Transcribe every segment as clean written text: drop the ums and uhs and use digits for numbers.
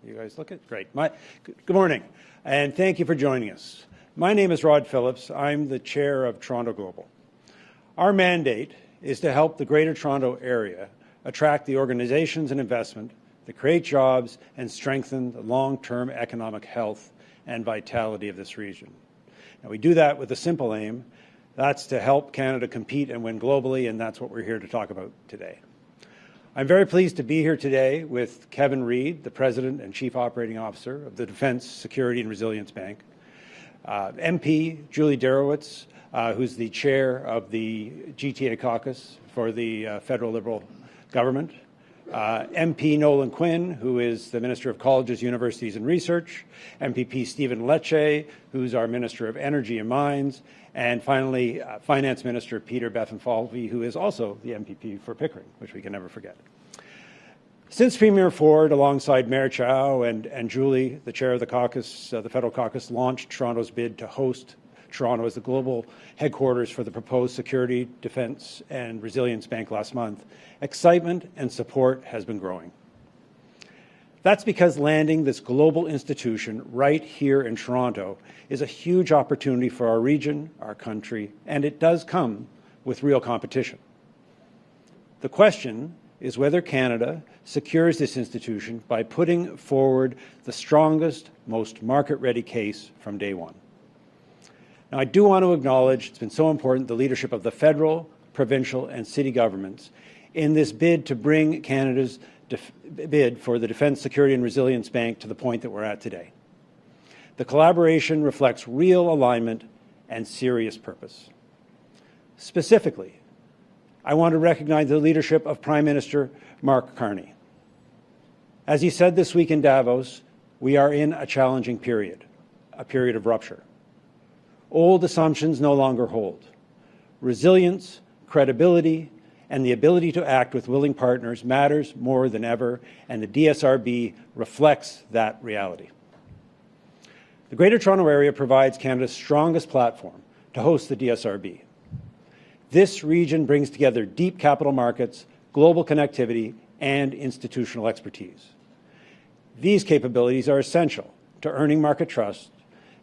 You guys look it? Great. Good morning, and thank you for joining us. My name is Rod Phillips. I'm the chair of Toronto Global. Our mandate is to help the Greater Toronto Area attract the organizations and investment that create jobs and strengthen the long-term economic health and vitality of this region. Now, we do that with a simple aim. That's to help Canada compete and win globally, and that's what we're here to talk about today. I'm very pleased to be here today with Kevin Reid, the President and Chief Operating Officer of the Defence, Security and Resilience Bank, MP Julie Dzerowicz, who's the chair of the GTA caucus for the federal Liberal government, MP Nolan Quinn, who is the Minister of Colleges, Universities and Research, MPP Stephen Lecce, who's our Minister of Energy and Mines, and finally, Finance Minister Peter Bethenfalvy, who is also the MPP for Pickering, which we can never forget. Since Premier Ford, alongside Mayor Chow and Julie, the chair of the caucus, the federal caucus, launched Toronto's bid to host Toronto as the global headquarters for the proposed Security, Defence and Resilience Bank last month, excitement and support has been growing. That's because landing this global institution right here in Toronto is a huge opportunity for our region, our country, and it does come with real competition. The question is whether Canada secures this institution by putting forward the strongest, most market-ready case from day one. Now, I do want to acknowledge, it's been so important, the leadership of the federal, provincial and city governments in this bid to bring Canada's bid for the Defence, Security and Resilience Bank to the point that we're at today. The collaboration reflects real alignment and serious purpose. Specifically, I want to recognize the leadership of Prime Minister Mark Carney. As he said this week in Davos, we are in a challenging period, a period of rupture. Old assumptions no longer hold. Resilience, credibility, and the ability to act with willing partners matters more than ever, and the DSRB reflects that reality. The Greater Toronto Area provides Canada's strongest platform to host the DSRB. This region brings together deep capital markets, global connectivity, and institutional expertise. These capabilities are essential to earning market trust,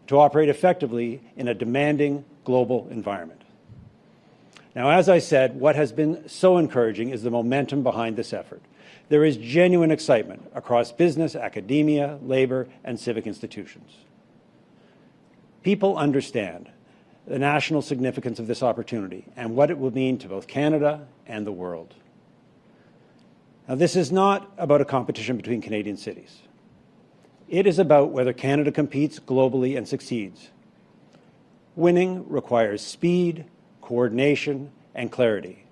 to operate effectively in a demanding global environment. Now, as I said, what has been so encouraging is the momentum behind this effort. There is genuine excitement across business, academia, labour, and civic institutions. People understand the national significance of this opportunity and what it will mean to both Canada and the world. Now, this is not about a competition between Canadian cities. It is about whether Canada competes globally and succeeds. Winning requires speed, coordination, and clarity.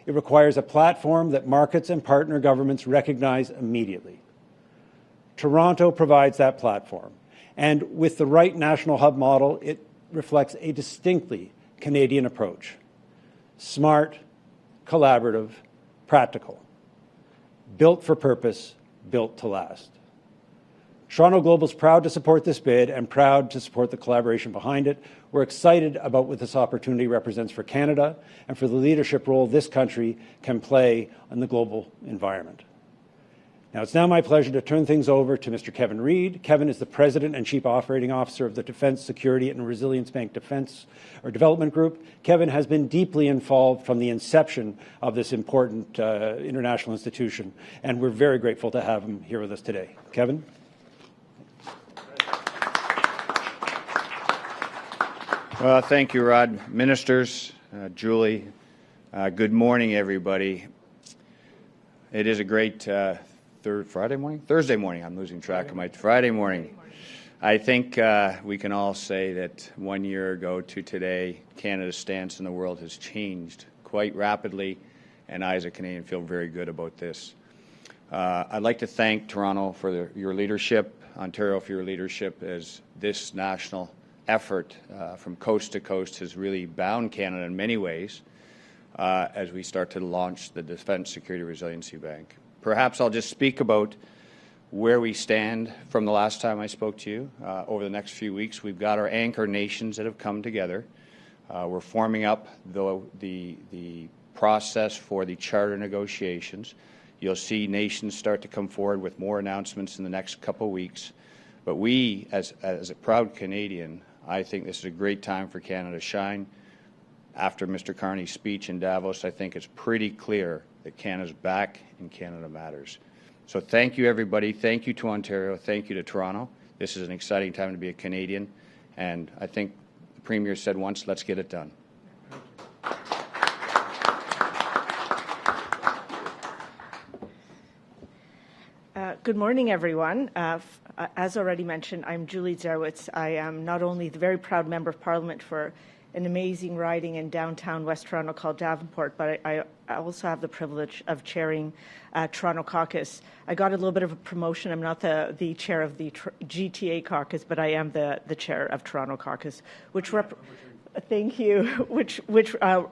It requires a platform that markets and partner governments recognize immediately. Toronto provides that platform, and with the right national hub model, it reflects a distinctly Canadian approach. Smart, collaborative, practical. Built for purpose, built to last. Toronto Global is proud to support this bid and proud to support the collaboration behind it. We're excited about what this opportunity represents for Canada and for the leadership role this country can play in the global environment. Now, it's now my pleasure to turn things over to Mr. Kevin Reid. Kevin is the President and Chief Operating Officer of the Defence, Security and Resilience Bank Development Group. Kevin has been deeply involved from the inception of this important international institution, and we're very grateful to have him here with us today. Kevin? Well, thank you, Rod. Ministers, Julie, good morning, everybody. It is a great Thursday morning. I'm losing track of my Friday morning. I think we can all say that 1 year ago to today, Canada's stance in the world has changed quite rapidly, and I, as a Canadian, feel very good about this. I'd like to thank Toronto for your leadership, Ontario for your leadership, as this national effort from coast to coast has really bound Canada in many ways as we start to launch the Defence, Security, Resiliency Bank. Perhaps I'll just speak about where we stand from the last time I spoke to you. Over the next few weeks, we've got our anchor nations that have come together. We're forming up the process for the charter negotiations. You'll see nations start to come forward with more announcements in the next couple of weeks. But we, as a proud Canadian, I think this is a great time for Canada to shine. After Mr. Carney's speech in Davos, I think it's pretty clear that Canada's back and Canada matters. So thank you, everybody. Thank you to Ontario. Thank you to Toronto. This is an exciting time to be a Canadian. And I think the Premier said once, let's get it done. Good morning, everyone. As already mentioned, I'm Julie Dzerowicz. I am not only the very proud Member of Parliament for an amazing riding in downtown West Toronto called Davenport, but I also have the privilege of chairing Toronto Caucus. I got a little bit of a promotion. I'm not the chair of the GTA Caucus, but I am the chair of Toronto Caucus, which thank you, which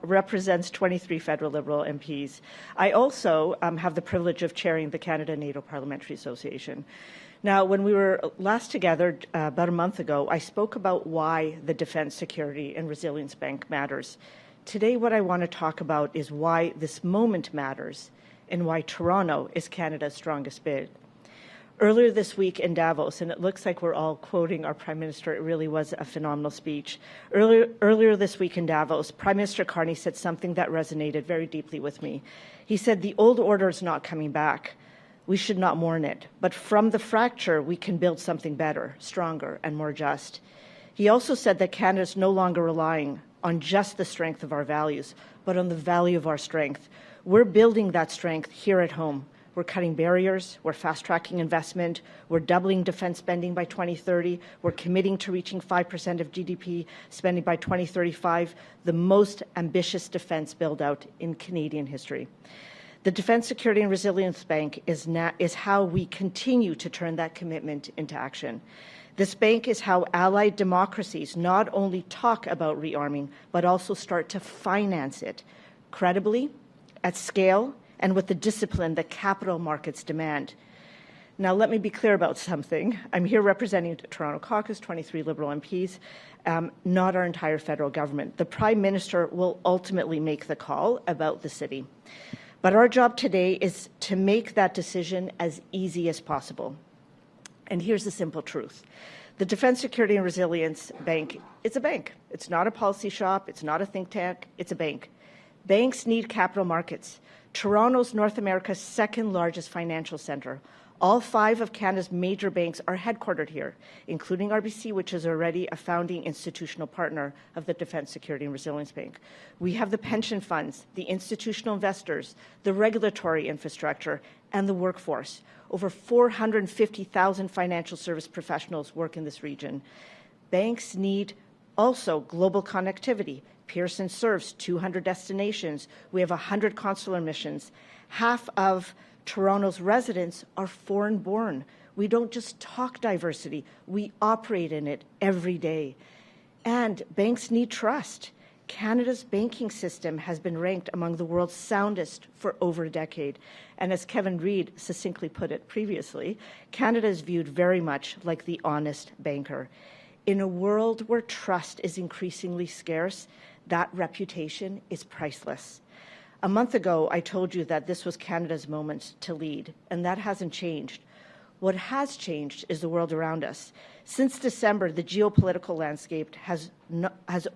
represents 23 federal Liberal MPs. I also have the privilege of chairing the Canada-NATO Parliamentary Association. Now, when we were last together about a month ago, I spoke about why the Defence, Security and Resilience Bank matters. Today, what I want to talk about is why this moment matters and why Toronto is Canada's strongest bid. Earlier this week in Davos, and it looks like we're all quoting our Prime Minister, it really was a phenomenal speech. Earlier this week in Davos, Prime Minister Carney said something that resonated very deeply with me. He said, the old order is not coming back. We should not mourn it. But from the fracture, we can build something better, stronger, and more just. He also said that Canada is no longer relying on just the strength of our values, but on the value of our strength. We're building that strength here at home. We're cutting barriers, we're fast-tracking investment, we're doubling defence spending by 2030, we're committing to reaching 5% of GDP spending by 2035, the most ambitious defence build-out in Canadian history. The Defence, Security and Resilience Bank is how we continue to turn that commitment into action. This bank is how allied democracies not only talk about rearming, but also start to finance it credibly, at scale, and with the discipline that capital markets demand. Now, let me be clear about something. I'm here representing the Toronto Caucus, 23 Liberal MPs, not our entire federal government. The Prime Minister will ultimately make the call about the city. But our job today is to make that decision as easy as possible. And here's the simple truth. The Defence, Security and Resilience Bank is a bank. It's not a policy shop. It's not a think tank. It's a bank. Banks need capital markets. Toronto's North America's second largest financial centre. All 5 of Canada's major banks are headquartered here, including RBC, which is already a founding institutional partner of the Defence, Security and Resilience Bank. We have the pension funds, the institutional investors, the regulatory infrastructure, and the workforce. Over 450,000 financial service professionals work in this region. Banks need also global connectivity. Pearson serves 200 destinations. We have 100 consular missions. Half of Toronto's residents are foreign-born. We don't just talk diversity, we operate in it every day. And banks need trust. Canada's banking system has been ranked among the world's soundest for over a decade. And as Kevin Reid succinctly put it previously, Canada is viewed very much like the honest banker. In a world where trust is increasingly scarce, that reputation is priceless. A month ago, I told you that this was Canada's moment to lead, and that hasn't changed. What has changed is the world around us. Since December, the geopolitical landscape has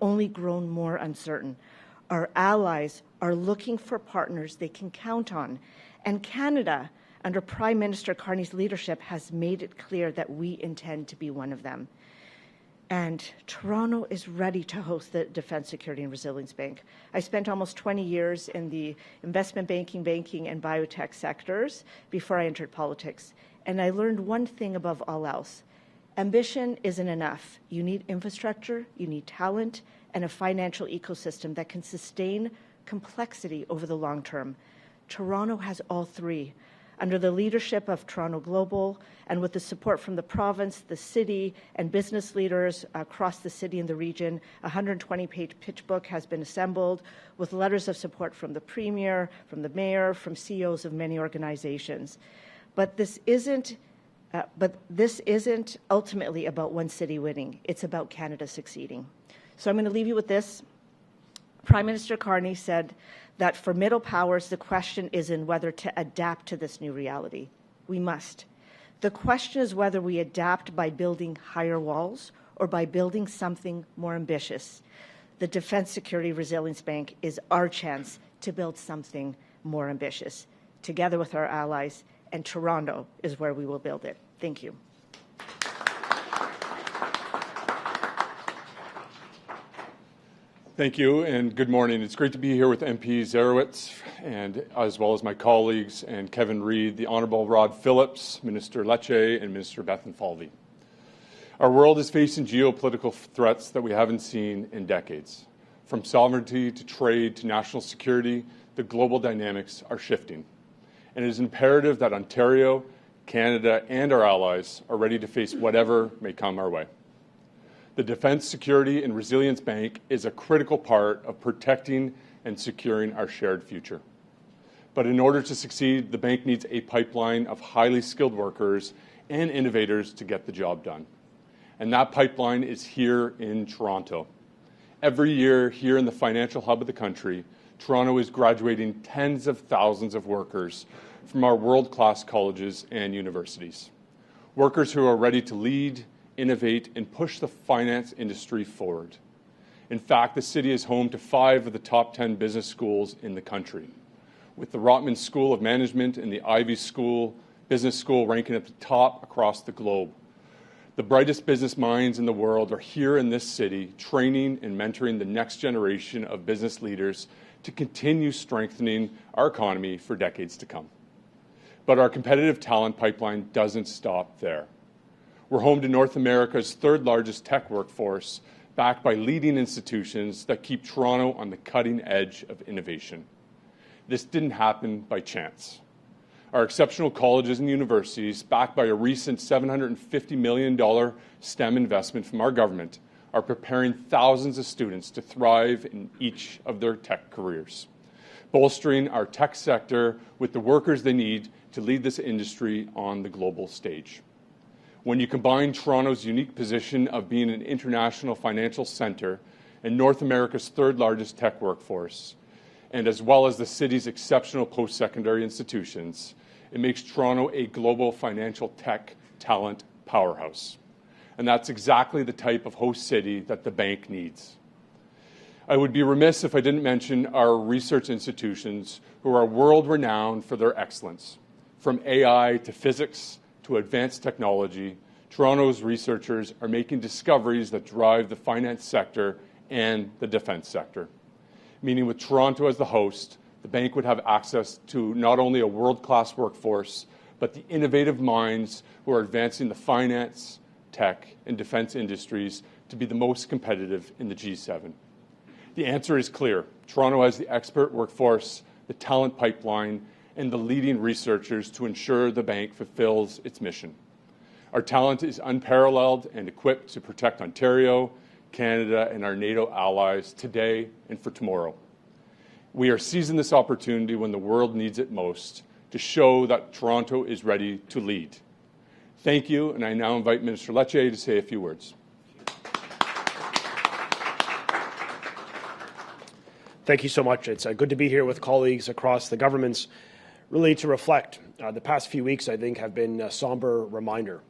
only grown more uncertain. Our allies are looking for partners they can count on, and Canada, under Prime Minister Carney's leadership, has made it clear that we intend to be one of them. And Toronto is ready to host the Defence, Security and Resilience Bank. I spent almost 20 years in the investment banking, and biotech sectors before I entered politics. And I learned one thing above all else. Ambition isn't enough. You need infrastructure, you need talent, and a financial ecosystem that can sustain complexity over the long term. Toronto has all 3. Under the leadership of Toronto Global and with the support from the province, the city, and business leaders across the city and the region, a 120-page pitch book has been assembled with letters of support from the Premier, from the Mayor, from CEOs of many organizations. But this isn't ultimately about one city winning. It's about Canada succeeding. So I'm going to leave you with this. Prime Minister Carney said that for middle powers, the question isn't whether to adapt to this new reality. We must. The question is whether we adapt by building higher walls or by building something more ambitious. The Defence Security Resilience Bank is our chance to build something more ambitious, together with our allies, and Toronto is where we will build it. Thank you. Thank you, and good morning. It's great to be here with MP Dzerowicz, and as well as my colleagues, and Kevin Reid, the Honourable Rod Phillips, Minister Lecce, and Minister Bethenfalvy. Our world is facing geopolitical threats that we haven't seen in decades. From sovereignty to trade to national security, the global dynamics are shifting. And it is imperative that Ontario, Canada, and our allies are ready to face whatever may come our way. The Defence Security and Resilience Bank is a critical part of protecting and securing our shared future. But in order to succeed, the bank needs a pipeline of highly skilled workers and innovators to get the job done. And that pipeline is here in Toronto. Every year, here in the financial hub of the country, Toronto is graduating tens of thousands of workers from our world-class colleges and universities. Workers who are ready to lead, innovate, and push the finance industry forward. In fact, the city is home to 5 of the top 10 business schools in the country, with the Rotman School of Management and the Ivy Business School ranking at the top across the globe. The brightest business minds in the world are here in this city, training and mentoring the next generation of business leaders to continue strengthening our economy for decades to come. But our competitive talent pipeline doesn't stop there. We're home to North America's 3rd largest tech workforce, backed by leading institutions that keep Toronto on the cutting edge of innovation. This didn't happen by chance. Our exceptional colleges and universities, backed by a recent $750 million STEM investment from our government, are preparing thousands of students to thrive in each of their tech careers, bolstering our tech sector with the workers they need to lead this industry on the global stage. When you combine Toronto's unique position of being an international financial centre and North America's 3rd largest tech workforce, and as well as the city's exceptional post-secondary institutions, it makes Toronto a global financial tech talent powerhouse. And that's exactly the type of host city that the bank needs. I would be remiss if I didn't mention our research institutions, who are world-renowned for their excellence. From AI to physics to advanced technology, Toronto's researchers are making discoveries that drive the finance sector and the defence sector. Meaning with Toronto as the host, the bank would have access to not only a world-class workforce, but the innovative minds who are advancing the finance, tech, and defence industries to be the most competitive in the G7. The answer is clear. Toronto has the expert workforce, the talent pipeline, and the leading researchers to ensure the bank fulfills its mission. Our talent is unparalleled and equipped to protect Ontario, Canada, and our NATO allies today and for tomorrow. We are seizing this opportunity when the world needs it most to show that Toronto is ready to lead. Thank you, and I now invite Minister Lecce to say a few words. Thank you so much. It's good to be here with colleagues across the governments, really to reflect. The past few weeks, I think, have been a somber reminder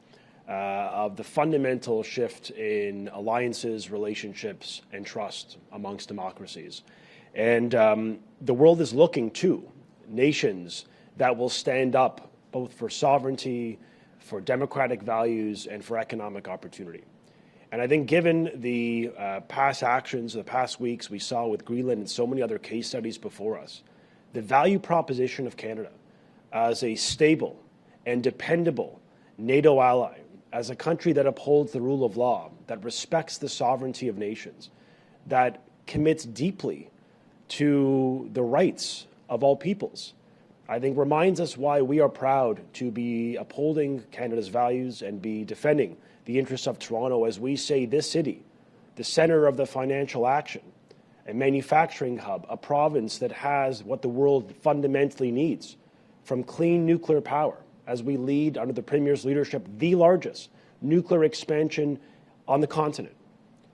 of the fundamental shift in alliances, relationships, and trust amongst democracies. And the world is looking to nations that will stand up both for sovereignty, for democratic values, and for economic opportunity. And I think given the past actions, the past weeks we saw with Greenland and so many other case studies before us, the value proposition of Canada as a stable and dependable NATO ally, as a country that upholds the rule of law, that respects the sovereignty of nations, that commits deeply to the rights of all peoples, I think reminds us why we are proud to be upholding Canada's values and be defending the interests of Toronto as we say this city, the center of the financial action, a manufacturing hub, a province that has what the world fundamentally needs, from clean nuclear power, as we lead under the Premier's leadership the largest nuclear expansion on the continent.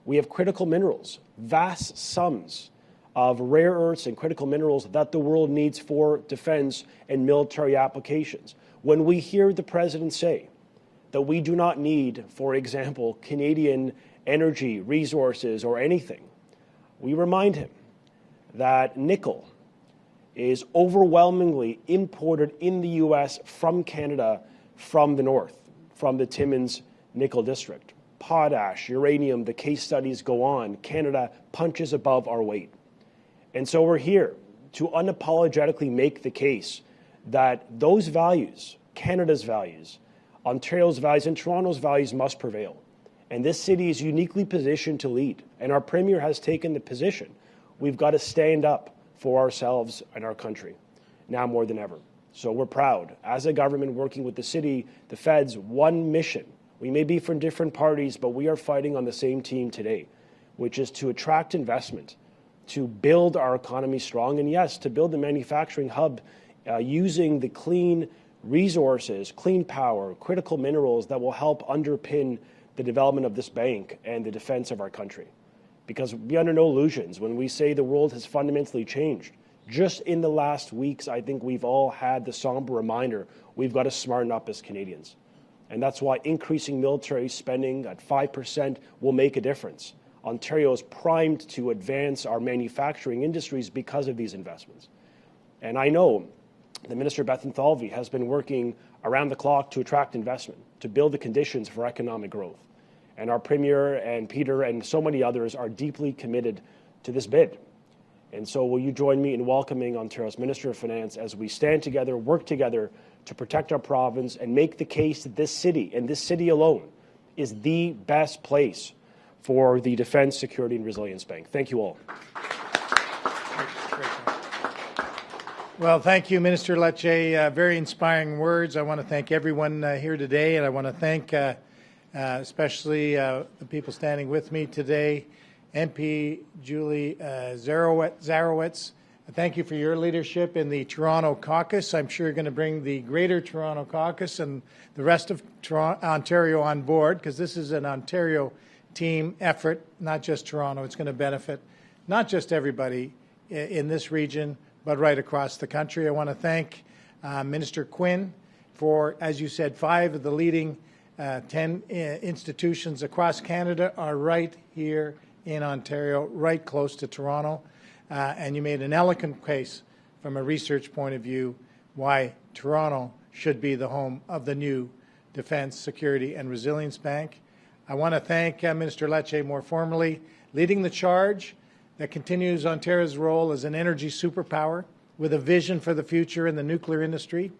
We have critical minerals, vast sums of rare earths and critical minerals that the world needs for defense and military applications. When we hear the President say that we do not need, for example, Canadian energy, resources, or anything, we remind him that nickel is overwhelmingly imported in the U.S. from Canada, from the north, from the Timmins Nickel District. Potash, uranium, the case studies go on. Canada punches above our weight. And so we're here to unapologetically make the case that those values, Canada's values, Ontario's values, and Toronto's values must prevail. And this city is uniquely positioned to lead. And our Premier has taken the position. We've got to stand up for ourselves and our country, now more than ever. So we're proud, as a government working with the city, the feds, one mission. We may be from different parties, but we are fighting on the same team today, which is to attract investment, to build our economy strong, and yes, to build a manufacturing hub using the clean resources, clean power, critical minerals that will help underpin the development of this bank and the defense of our country. Because be under no illusions, when we say the world has fundamentally changed, just in the last weeks, I think we've all had the somber reminder we've got to smarten up as Canadians. And that's why increasing military spending at 5% will make a difference. Ontario is primed to advance our manufacturing industries because of these investments. And I know the Minister Bethenfalvy has been working around the clock to attract investment, to build the conditions for economic growth. And our Premier and Peter and so many others are deeply committed to this bid. And so will you join me in welcoming Ontario's Minister of Finance as we stand together, work together to protect our province and make the case that this city, and this city alone, is the best place for the Defence, Security and Resilience Bank. Thank you all. Well, thank you, Minister Lecce. Very inspiring words. I want to thank everyone here today, and I want to thank especially the people standing with me today, MP Julie Dzerowicz. Thank you for your leadership in the Toronto caucus. I'm sure you're going to bring the Greater Toronto caucus and the rest of Ontario on board, because this is an Ontario team effort, not just Toronto. It's going to benefit not just everybody in this region, but right across the country. I want to thank Minister Quinn for, as you said, 5 of the leading 10 institutions across Canada are right here in Ontario, right close to Toronto. And you made an eloquent case from a research point of view why Toronto should be the home of the new Defence, Security and Resilience Bank. I want to thank Minister Lecce more formally, leading the charge that continues Ontario's role as an energy superpower with a vision for the future in the nuclear industry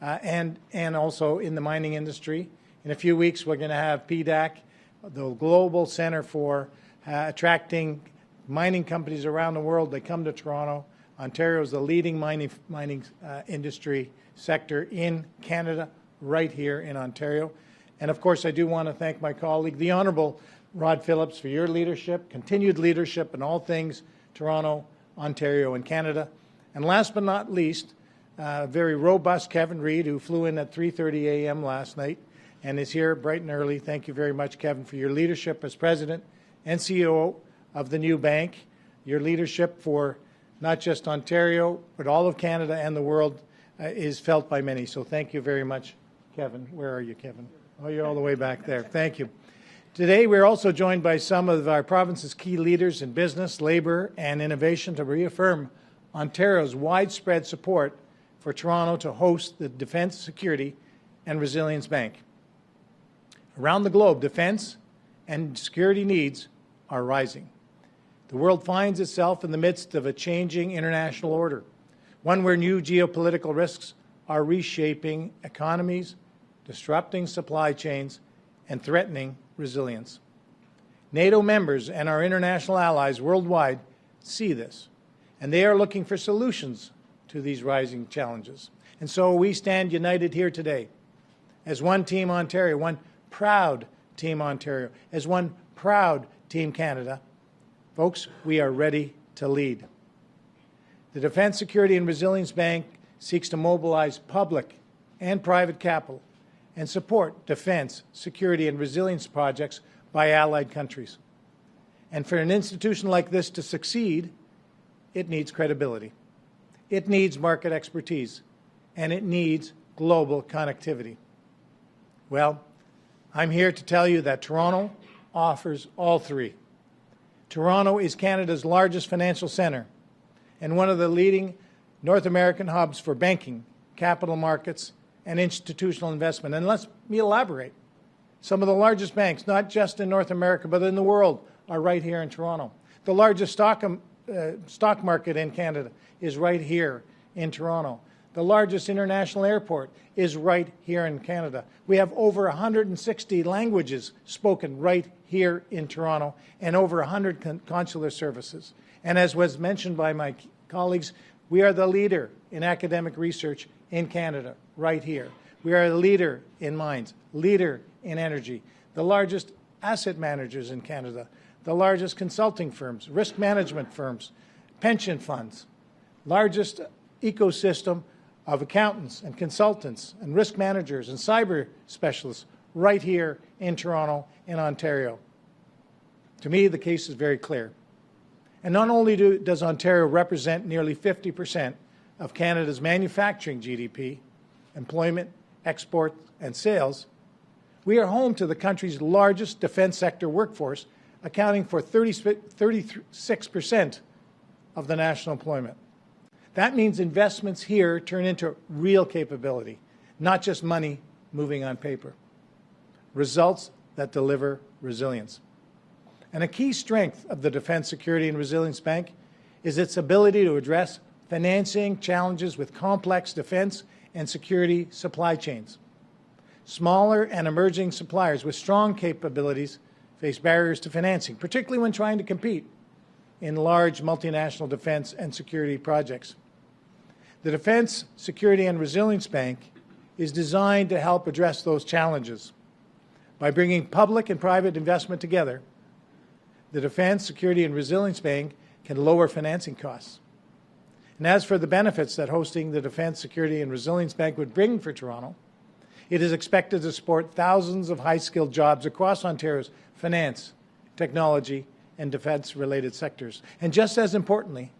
and also in the mining industry. In a few weeks, we're going to have PDAC, the Global Centre for attracting mining companies around the world. They come to Toronto. Ontario is the leading mining industry sector in Canada, right here in Ontario. And of course, I do want to thank my colleague, the Honourable Rod Phillips, for your leadership, continued leadership in all things Toronto, Ontario, and Canada. And last but not least, very robust Kevin Reid, who flew in at 3:30 a.m. last night and is here bright and early. Thank you very much, Kevin, for your leadership as President and CEO of the new bank. Your leadership for not just Ontario, but all of Canada and the world is felt by many. So thank you very much, Kevin. Where are you, Kevin? Oh, you're all the way back there. Thank you. Today, we're also joined by some of our province's key leaders in business, labour, and innovation to reaffirm Ontario's widespread support for Toronto to host the Defence, Security and Resilience Bank. Around the globe, defence and security needs are rising. The world finds itself in the midst of a changing international order, one where new geopolitical risks are reshaping economies, disrupting supply chains, and threatening resilience. NATO members and our international allies worldwide see this, and they are looking for solutions to these rising challenges. And so we stand united here today as one Team Ontario, one proud Team Ontario, as one proud Team Canada. Folks, we are ready to lead. The Defence, Security and Resilience Bank seeks to mobilize public and private capital and support defence, security and resilience projects by allied countries. And for an institution like this to succeed, it needs credibility. It needs market expertise. And it needs global connectivity. Well, I'm here to tell you that Toronto offers all three. Toronto is Canada's largest financial centre and one of the leading North American hubs for banking, capital markets, and institutional investment. And let me elaborate. Some of the largest banks, not just in North America, but in the world, are right here in Toronto. The largest stock market in Canada is right here in Toronto. The largest international airport is right here in Canada. We have over 160 languages spoken right here in Toronto and over 100 consular services. And as was mentioned by my colleagues, we are the leader in academic research in Canada, right here. We are a leader in mines, leader in energy, the largest asset managers in Canada, the largest consulting firms, risk management firms, pension funds, largest ecosystem of accountants and consultants and risk managers and cyber specialists right here in Toronto, in Ontario. To me, the case is very clear. And not only does Ontario represent nearly 50% of Canada's manufacturing GDP, employment, export, and sales, we are home to the country's largest defense sector workforce, accounting for 36% of the national employment. That means investments here turn into real capability, not just money moving on paper. Results that deliver resilience. And a key strength of the Defence, Security and Resilience Bank is its ability to address financing challenges with complex defense and security supply chains. Smaller and emerging suppliers with strong capabilities face barriers to financing, particularly when trying to compete in large multinational defense and security projects. The Defence, Security and Resilience Bank is designed to help address those challenges. By bringing public and private investment together, the Defence, Security and Resilience Bank can lower financing costs. And as for the benefits that hosting the Defence, Security and Resilience Bank would bring for Toronto, it is expected to support thousands of high-skilled jobs across Ontario's finance, technology, and defence-related sectors. And just as importantly,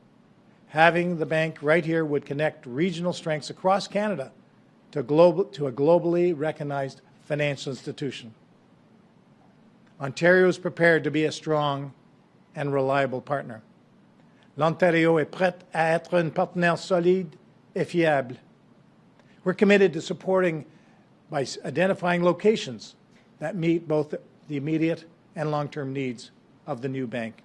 having the bank right here would connect regional strengths across Canada to a globally recognized financial institution. Ontario is prepared to be a strong and reliable partner. L'Ontario est prêt à être un partenaire solide et fiable. We're committed to supporting by identifying locations that meet both the immediate and long-term needs of the new bank.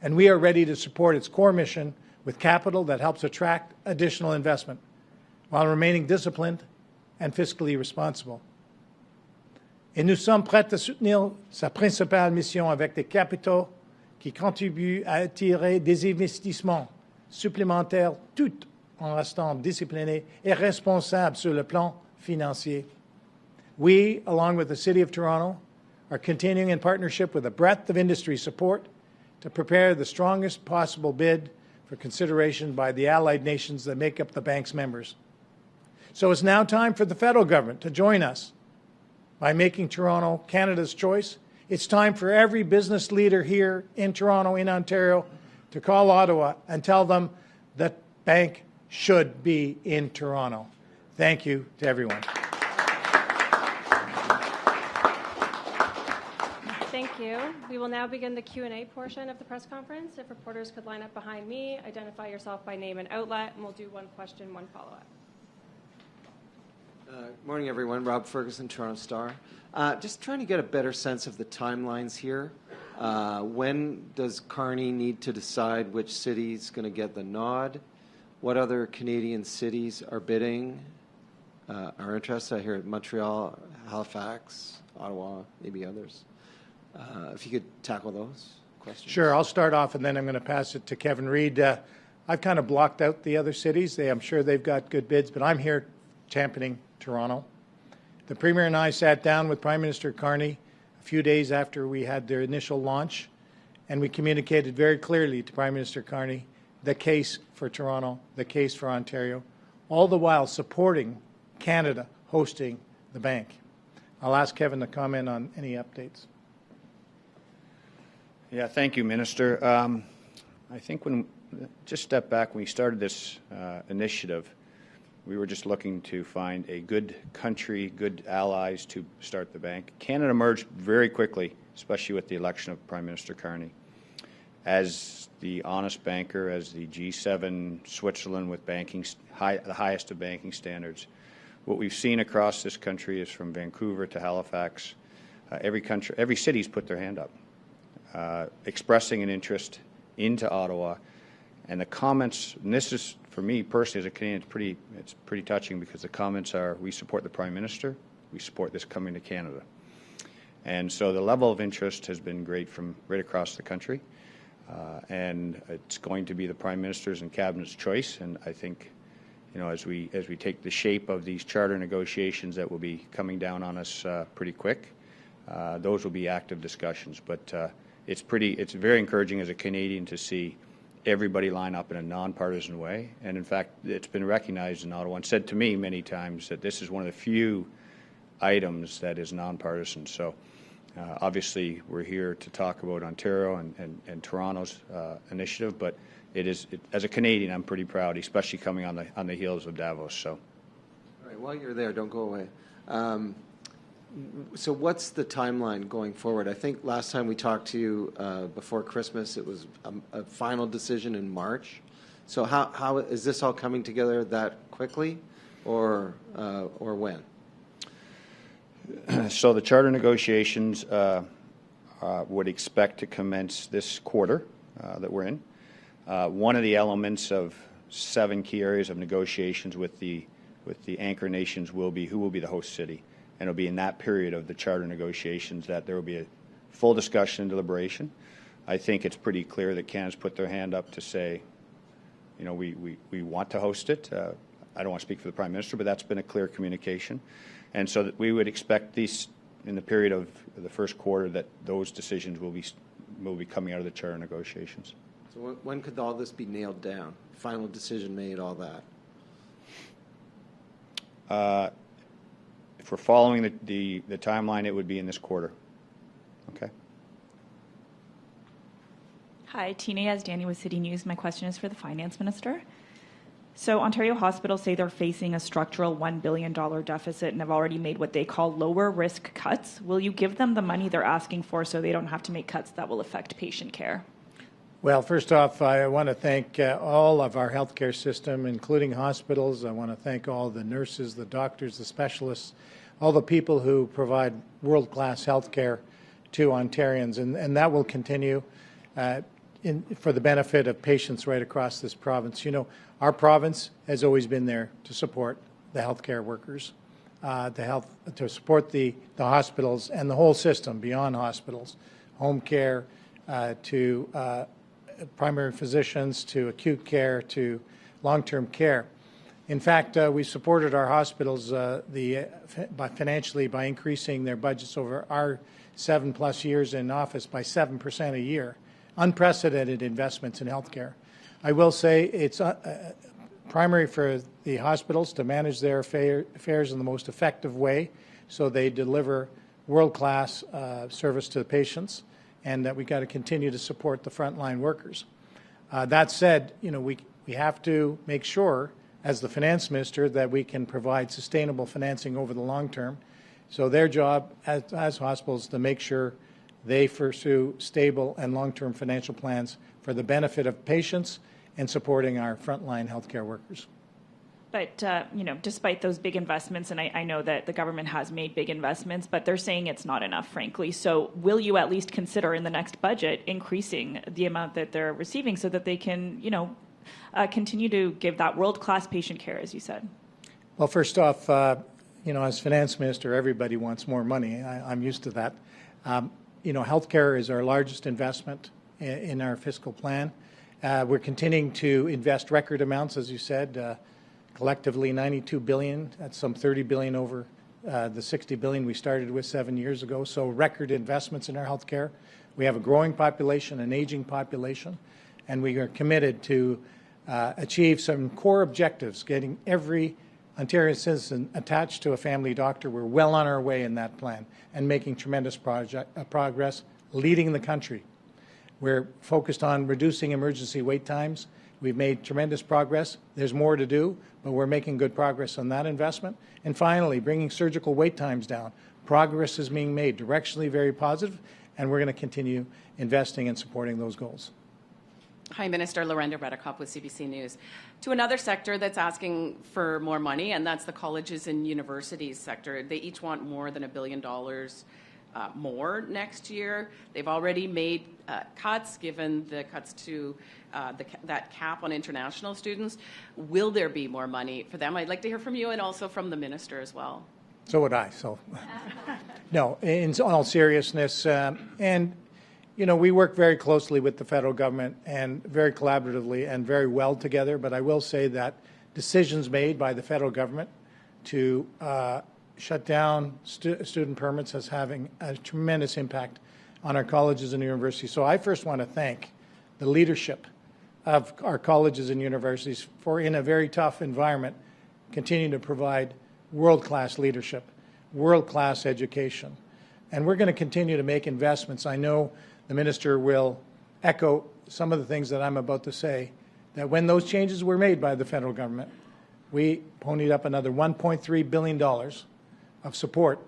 And we are ready to support its core mission with capital that helps attract additional investment while remaining disciplined and fiscally responsible. Et nous sommes prêts à soutenir sa principale mission avec des capitaux qui contribuent à attirer des investissements supplémentaires tout en restant disciplinés et responsables sur le plan financier. We, along with the City of Toronto, are continuing in partnership with a breadth of industry support to prepare the strongest possible bid for consideration by the allied nations that make up the bank's members. So it's now time for the federal government to join us by making Toronto Canada's choice. It's time for every business leader here in Toronto, in Ontario, to call Ottawa and tell them that bank should be in Toronto. Thank you to everyone. Thank you. We will now begin the Q&A portion of the press conference. If reporters could line up behind me, identify yourself by name and outlet, and we'll do one question, one follow-up. Morning, everyone. Rob Ferguson, Toronto Star. Just trying to get a better sense of the timelines here. When does Carney need to decide which city's going to get the nod? What other Canadian cities are bidding, are interested? I hear Montreal, Halifax, Ottawa, maybe others. If you could tackle those questions. Sure. I'll start off, and then I'm going to pass it to Kevin Reid. I've kind of blocked out the other cities. I'm sure they've got good bids, but I'm here championing Toronto. The Premier and I sat down with Prime Minister Carney a few days after we had their initial launch, and we communicated very clearly to Prime Minister Carney the case for Toronto, the case for Ontario, all the while supporting Canada hosting the bank. I'll ask Kevin to comment on any updates. Yeah, thank you, Minister. I think when just step back. When we started this initiative, we were just looking to find a good country, good allies to start the bank. Canada emerged very quickly, especially with the election of Prime Minister Carney, as the honest banker, as the G7 Switzerland with banking, the highest of banking standards. What we've seen across this country is from Vancouver to Halifax, every city's put their hand up, expressing an interest into Ottawa. And the comments, and this is, for me personally as a Canadian, it's pretty touching, because the comments are, we support the Prime Minister, we support this coming to Canada. And so the level of interest has been great from right across the country. And it's going to be the Prime Minister's and Cabinet's choice. And I think, as we take the shape of these charter negotiations that will be coming down on us pretty quick, those will be active discussions. But it's very encouraging as a Canadian to see everybody line up in a nonpartisan way. And in fact, it's been recognized in Ottawa and said to me many times that this is one of the few items that is nonpartisan. So obviously we're here to talk about Ontario and Toronto's initiative, but as a Canadian, I'm pretty proud, especially coming on the heels of Davos. So, all right, while you're there, don't go away. So what's the timeline going forward? I think last time we talked to you before Christmas, it was a final decision in March. So how is this all coming together that quickly, or when? So the charter negotiations would expect to commence this quarter that we're in. One of the elements of 7 key areas of negotiations with the anchor nations will be who will be the host city. And it'll be in that period of the charter negotiations that there will be a full discussion and deliberation. I think it's pretty clear that Canada's put their hand up to say, we want to host it. I don't want to speak for the Prime Minister, but that's been a clear communication. And so that we would expect these, in the period of the first quarter, that those decisions will be coming out of the charter negotiations. So when could all this be nailed down? Final decision made, all that? If we're following the timeline, it would be in this quarter. Okay. Hi, Tina Yazdani with City News. My question is for the Finance Minister. So Ontario hospitals say they're facing a structural $1 billion deficit and have already made what they call lower risk cuts. Will you give them the money they're asking for so they don't have to make cuts that will affect patient care? Well, first off, I want to thank all of our healthcare system, including hospitals. I want to thank all the nurses, the doctors, the specialists, all the people who provide world-class healthcare to Ontarians, and that will continue for the benefit of patients right across this province. Our province has always been there to support the healthcare workers, to support the hospitals and the whole system beyond hospitals, home care, to primary physicians, to acute care, to long-term care. In fact, we supported our hospitals financially by increasing their budgets over our 7+ years in office by 7% a year. Unprecedented investments in healthcare. I will say it's primary for the hospitals to manage their affairs in the most effective way so they deliver world-class service to the patients, and that we've got to continue to support the frontline workers. That said, we have to make sure, as the Finance Minister, that we can provide sustainable financing over the long term. So their job as hospitals to make sure they pursue stable and long-term financial plans for the benefit of patients and supporting our frontline healthcare workers. But, despite those big investments, and I know that the government has made big investments, but they're saying it's not enough, frankly. So will you at least consider in the next budget increasing the amount that they're receiving so that they can, continue to give that world-class patient care, as you said? Well, first off, as Finance Minister, everybody wants more money. I'm used to that. Healthcare is our largest investment in our fiscal plan. We're continuing to invest record amounts, as you said, collectively $92 billion. That's some $30 billion over the $60 billion we started with 7 years ago. So record investments in our healthcare. We have a growing population, an aging population, and we are committed to achieve some core objectives, getting every Ontario citizen attached to a family doctor. We're well on our way in that plan and making tremendous progress, leading the country. We're focused on reducing emergency wait times. We've made tremendous progress. There's more to do, but we're making good progress on that investment. And finally, bringing surgical wait times down. Progress is being made, directionally very positive, and we're going to continue investing and supporting those goals. Hi, Minister. Lorenda Redekop with CBC News. To another sector that's asking for more money, and that's the colleges and universities sector. They each want more than $1 billion more next year. They've already made cuts, given the cuts to that cap on international students. Will there be more money for them? I'd like to hear from you and also from the minister as well. So would I. So, no, in all seriousness, and you know, we work very closely with the federal government and very collaboratively and very well together. But I will say that decisions made by the federal government to shut down student permits is having a tremendous impact on our colleges and universities. So I first want to thank the leadership of our colleges and universities for, in a very tough environment, continuing to provide world-class leadership, world-class education. And we're going to continue to make investments. I know the minister will echo some of the things that I'm about to say, that when those changes were made by the federal government, we ponied up another $1.3 billion of support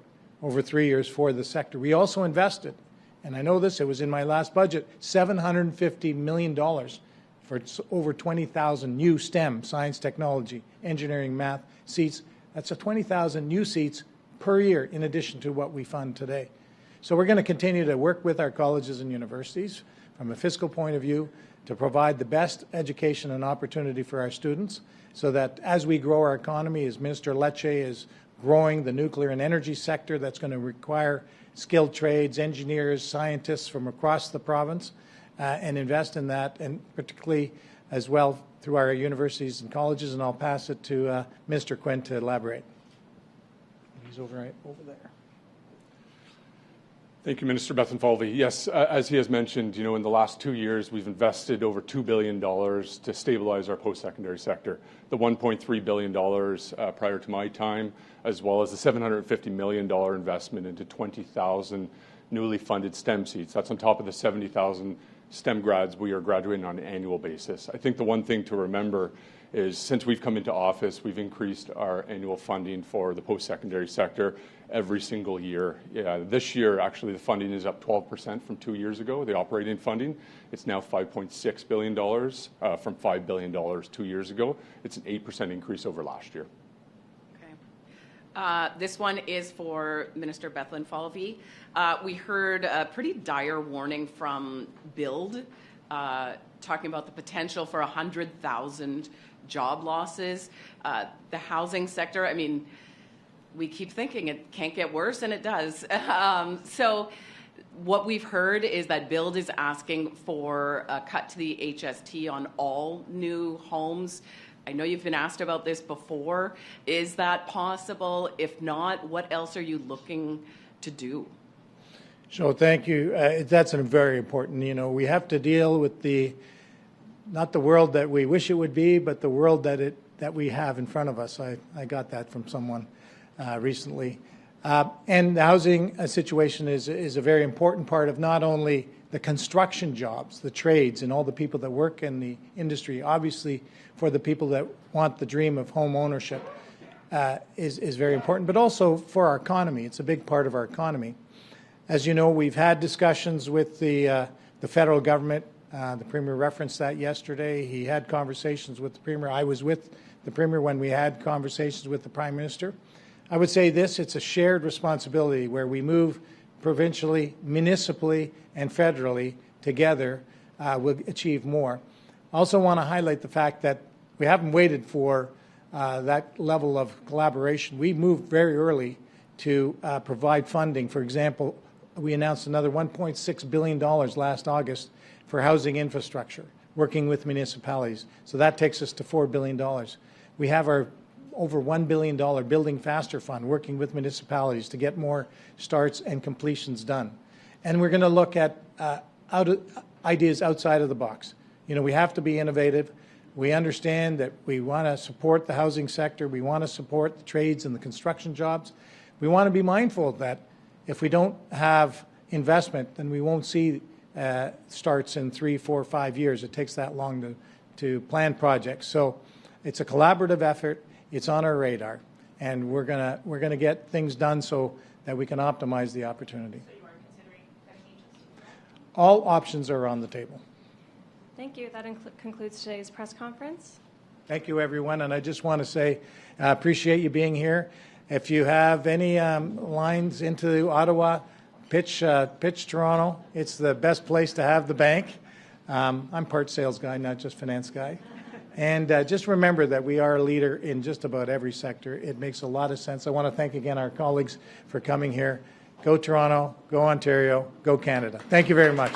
over 3 years for the sector. We also invested, and I know this, it was in my last budget, $750 million for over 20,000 new STEM, science, technology, engineering, math seats. That's 20,000 new seats per year in addition to what we fund today. So we're going to continue to work with our colleges and universities from a fiscal point of view to provide the best education and opportunity for our students so that as we grow our economy, as Minister Lecce is growing the nuclear and energy sector that's going to require skilled trades, engineers, scientists from across the province, and invest in that, and particularly as well through our universities and colleges. And I'll pass it to Minister Quinn to elaborate. He's over there. Thank you, Minister Bethenfalvy. Yes, as he has mentioned, in the last 2 years, we've invested over $2 billion to stabilize our post-secondary sector. The $1.3 billion prior to my time, as well as the $750 million investment into 20,000 newly funded STEM seats. That's on top of the 70,000 STEM grads we are graduating on an annual basis. I think the one thing to remember is since we've come into office, we've increased our annual funding for the post-secondary sector every single year. This year, actually, the funding is up 12% from 2 years ago, the operating funding. It's now $5.6 billion from $5 billion 2 years ago. It's an 8% increase over last year. Okay. This one is for Minister Bethenfalvy. We heard a pretty dire warning from Build, talking about the potential for 100,000 job losses. The housing sector, I mean, we keep thinking it can't get worse, and it does. So what we've heard is that Build is asking for a cut to the HST on all new homes. I know you've been asked about this before. Is that possible? If not, what else are you looking to do? So thank you. That's a very important, we have to deal with not the world that we wish it would be, but the world that we have in front of us. I got that from someone recently. And the housing situation is a very important part of not only the construction jobs, the trades, and all the people that work in the industry. Obviously, for the people that want the dream of home ownership is very important, but also for our economy. It's a big part of our economy. As you know, we've had discussions with the federal government. The Premier referenced that yesterday. He had conversations with the Premier. I was with the Premier when we had conversations with the Prime Minister. I would say this, it's a shared responsibility where we move provincially, municipally, and federally together, we'll achieve more. I also want to highlight the fact that we haven't waited for that level of collaboration. We moved very early to provide funding. For example, we announced another $1.6 billion last August for housing infrastructure, working with municipalities. So that takes us to $4 billion. We have our over $1 billion Building Faster Fund, working with municipalities to get more starts and completions done. And we're going to look at ideas outside of the box. We have to be innovative. We understand that we want to support the housing sector. We want to support the trades and the construction jobs. We want to be mindful that if we don't have investment, then we won't see starts in 3, 4, 5 years. It takes that long to plan projects. So it's a collaborative effort. It's on our radar, and we're gonna get things done so that we can optimize the opportunity. So you are considering changes? All options are on the table. Thank you. That concludes today's press conference. Thank you, everyone. And I just want to say, I appreciate you being here. If you have any lines into Ottawa, pitch Toronto. It's the best place to have the bank. I'm part sales guy, not just finance guy. And just remember that we are a leader in just about every sector. It makes a lot of sense. I want to thank again our colleagues for coming here. Go Toronto, go Ontario, go Canada. Thank you very much.